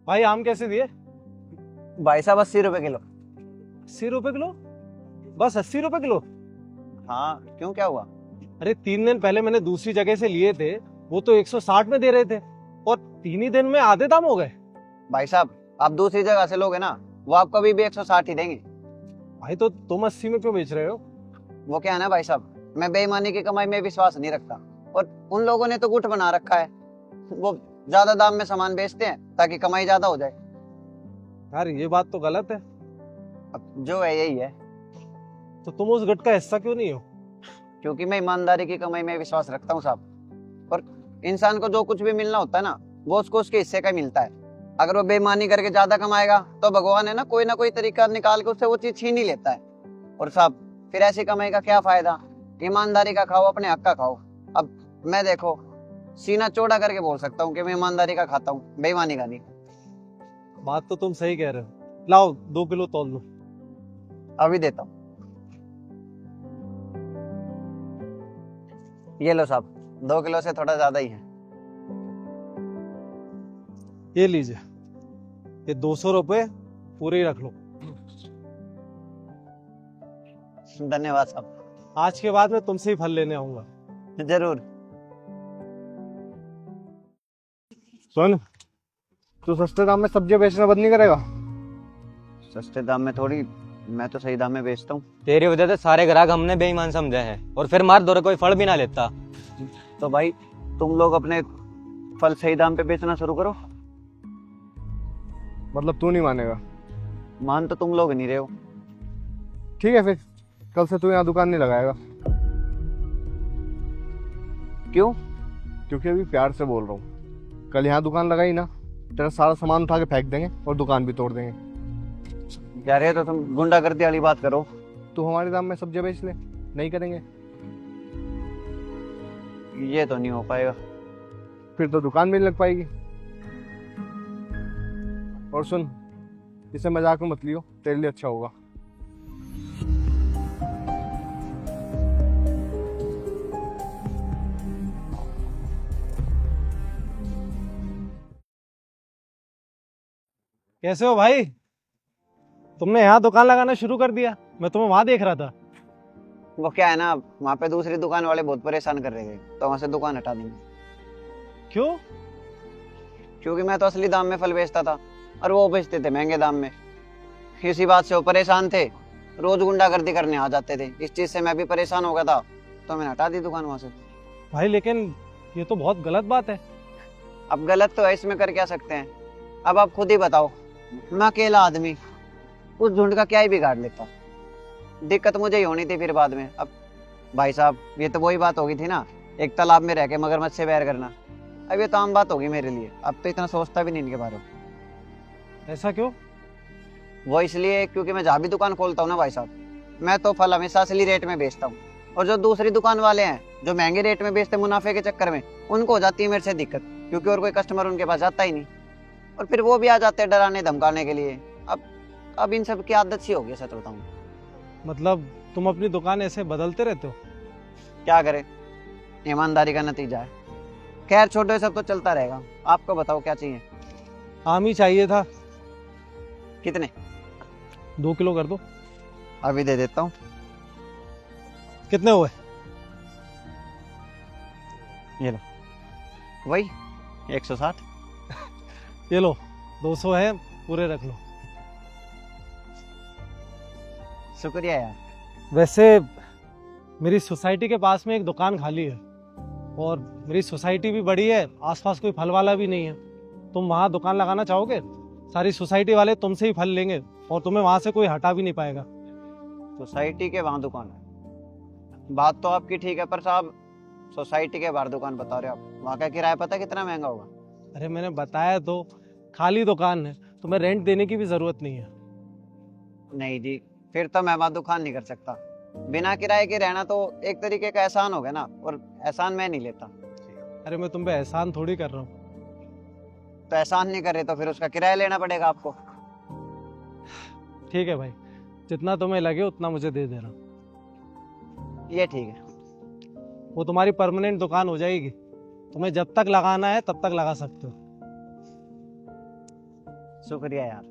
भाई आम कैसे दिए? भाई साहब 80 रुपए किलो। 80 रुपए किलो? बस 80 रुपए किलो? हाँ क्यों, क्या हुआ? अरे 3 दिन पहले मैंने दूसरी जगह से लिए थे, वो तो 160 में दे रहे थे और 3 ही दिन में आधे दाम हो गए। भाई साहब आप दूसरी जगह से लोगे ना, वो आपको अभी भी 160 ही देंगे। भाई तो तुम 80 में क्यों बेच रहे हो? वो क्या है ना भाई साहब, मैं बेईमानी की कमाई में विश्वास नहीं रखता। और उन लोगों ने तो गुट बना रखा है, वो ज्यादा दाम में सामान बेचते हैं ताकि कमाई ज्यादा हो जाए। यार ये बात तो गलत है। अब जो है यही है। तो तुम उस गट का हिस्सा क्यों नहीं हो? क्योंकि मैं ईमानदारी की कमाई में विश्वास रखता हूँ साहब। और इंसान को जो कुछ भी मिलना होता है ना, वो उसको उसके हिस्से का मिलता है। अगर वो बेईमानी करके ज्यादा कमाएगा तो भगवान है ना, कोई ना कोई तरीका निकाल के उससे वो चीज छीन ही लेता है। और साहब फिर ऐसी कमाई का क्या फायदा? ईमानदारी का खाओ, अपने हक का खाओ। अब मैं देखो सीना चौड़ा करके बोल सकता हूँ कि मैं ईमानदारी का खाता हूँ, बेईमानी का नहीं। बात तो तुम सही कह रहे हो। लाओ 2 किलो तौल लो। अभी देता हूँ। ये लो साहब, 2 किलो से थोड़ा ज्यादा ही है। ये लीजिए, ये 200 रुपए पूरे ही रख लो। धन्यवाद साहब। आज के बाद मैं तुमसे ही फल लेने आऊंगा। जरूर। सुन, तू सस्ते दाम में सब्जी बेचना बंद नहीं करेगा? सस्ते दाम में थोड़ी, मैं तो सही दाम में बेचता हूँ। तेरी वजह से सारे ग्राहक हमने बेईमान समझे हैं और फिर मार दौरे कोई फल भी ना लेता। तो भाई तुम लोग अपने फल सही दाम पे बेचना शुरू करो। मतलब तू नहीं मानेगा? मान तो तुम लोग नहीं रहे हो। ठीक है, फिर कल से तू यहाँ दुकान नहीं लगाएगा। क्यों? क्योंकि अभी प्यार से बोल रहा हूँ। कल यहाँ दुकान लगाई ना, तेरा सारा सामान उठा के फेंक देंगे और दुकान भी तोड़ देंगे। कह रहे तो तुम गुंडागर्दी वाली बात करो। तू हमारे दाम में सब्जी बेच ले। नहीं करेंगे? ये तो नहीं हो पाएगा। फिर तो दुकान भी नहीं लग पाएगी। और सुन, इसे मजाक में मत लियो, तेरे लिए अच्छा होगा। कैसे हो भाई? तुमने यहाँ दुकान लगाना शुरू कर दिया, मैं तुम्हें वहां देख रहा था। वो क्या है ना, वहाँ पे दूसरी दुकान वाले बहुत परेशान कर रहे थे, तो वहां से दुकान हटा देंगे। क्यों? क्योंकि मैं तो असली दाम में फल बेचता था और वो बेचते थे महंगे दाम में। इसी बात से वो परेशान थे, रोज गुंडागर्दी करने आ जाते थे। इस चीज से मैं भी परेशान हो गया था, तो मैंने हटा दी दुकान वहां से। भाई लेकिन ये तो बहुत गलत बात है। अब गलत तो है, इसमें कर क्या सकते हैं। अब आप खुद ही बताओ, मैं अकेला आदमी उस झुंड का क्या ही बिगाड़ लेता। दिक्कत मुझे ही होनी थी फिर बाद में। अब भाई साहब ये तो वही बात होगी थी ना, एक तालाब में रह के मगरमच्छ से बैर करना। अब ये तो आम बात होगी मेरे लिए, अब तो इतना सोचता भी नहीं इनके बारे में। ऐसा क्यों? वो इसलिए क्योंकि मैं जहाँ भी दुकान खोलता हूँ ना भाई साहब, मैं तो फल हमेशा असली रेट में बेचता हूँ। और जो दूसरी दुकान वाले हैं जो महंगे रेट में बेचते मुनाफे के चक्कर में, उनको हो जाती है मेरे से दिक्कत, क्योंकि और कोई कस्टमर उनके पास जाता ही नहीं। और फिर वो भी आ जाते हैं डराने धमकाने के लिए। अब इन सब की आदत सी हो गई, सच बताऊँ। मतलब तुम अपनी दुकान ऐसे बदलते रहते हो? क्या करें, ईमानदारी का नतीजा है। खैर छोटे सब तो चलता रहेगा। आपको बताओ क्या चाहिए? आम ही चाहिए था। कितने? 2 किलो कर दो। अभी दे देता हूँ। कितने हुए? ये लो, वही 160। ये लो 200 है, पूरे रख लो। शुक्रिया यार। वैसे मेरी सोसाइटी के पास में एक दुकान खाली है और मेरी सोसाइटी भी बड़ी है, आसपास कोई फल वाला भी नहीं है। तुम वहाँ दुकान लगाना चाहोगे? सारी सोसाइटी वाले तुमसे ही फल लेंगे और तुम्हें वहाँ से कोई हटा भी नहीं पाएगा। सोसाइटी के वहाँ दुकान है, बात तो आपकी ठीक है, पर साहब सोसाइटी के बाहर दुकान बता रहे हो आप, वहाँ का किराया पता कितना महंगा होगा? अरे मैंने बताया तो, खाली दुकान है, तुम्हें रेंट देने की भी जरूरत नहीं है। नहीं जी, फिर तो मैं वहाँ दुकान नहीं कर सकता। बिना किराए के रहना तो एक तरीके का एहसान हो गया ना, और एहसान मैं नहीं लेता। अरे मैं तुम पे एहसान थोड़ी कर रहा हूँ। तो एहसान नहीं कर रहे तो फिर उसका किराया लेना पड़ेगा आपको। ठीक है भाई, जितना तुम्हें लगे उतना मुझे दे देना। ये ठीक है। वो तुम्हारी परमानेंट दुकान हो जाएगी, तुम्हें जब तक लगाना है तब तक लगा सकते हो। शुक्रिया यार।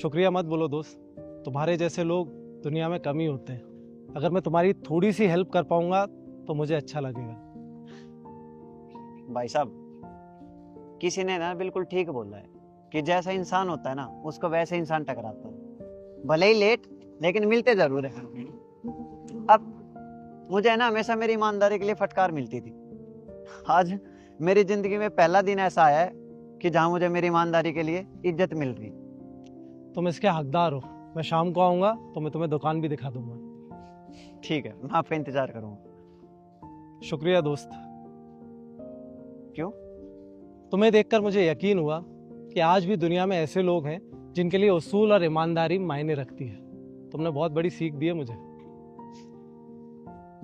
शुक्रिया मत बोलो दोस्त, तुम्हारे जैसे लोग दुनिया में कम ही होते हैं। अगर मैं तुम्हारी थोड़ी सी हेल्प कर पाऊंगा तो मुझे अच्छा लगेगा। भाई साहब, किसी ने ना बिल्कुल ठीक बोला है कि जैसा इंसान होता है ना उसको वैसे इंसान टकराता है, भले ही लेट लेकिन मिलते जरूर है। अब मुझे ना हमेशा मेरी ईमानदारी के लिए फटकार मिलती थी। आज मेरी जिंदगी में पहला दिन ऐसा आया है कि जहां मुझे मेरी ईमानदारी के लिए इज्जत मिल रही। तुम इसके हकदार हो। मैं शाम को आऊंगा तो मैं तुम्हें दुकान भी दिखा दूंगा। ठीक है, मैं आपका इंतजार करूंगा। शुक्रिया दोस्त। क्यों? तुम्हें देखकर मुझे यकीन हुआ कि आज भी दुनिया में ऐसे लोग हैं जिनके लिए उसूल और ईमानदारी मायने रखती है। तुमने बहुत बड़ी सीख दी है मुझे।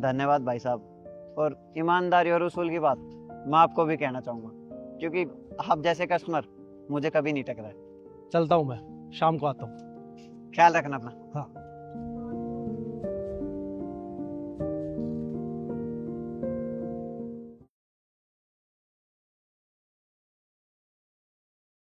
धन्यवाद भाई साहब। और ईमानदारी और उसूल की बात मैं आपको भी कहना चाहूंगा, क्योंकि आप जैसे कस्टमर मुझे कभी नहीं टकराए। चलता हूँ मैं, शाम को आता हूँ। ख्याल रखना अपना। हाँ।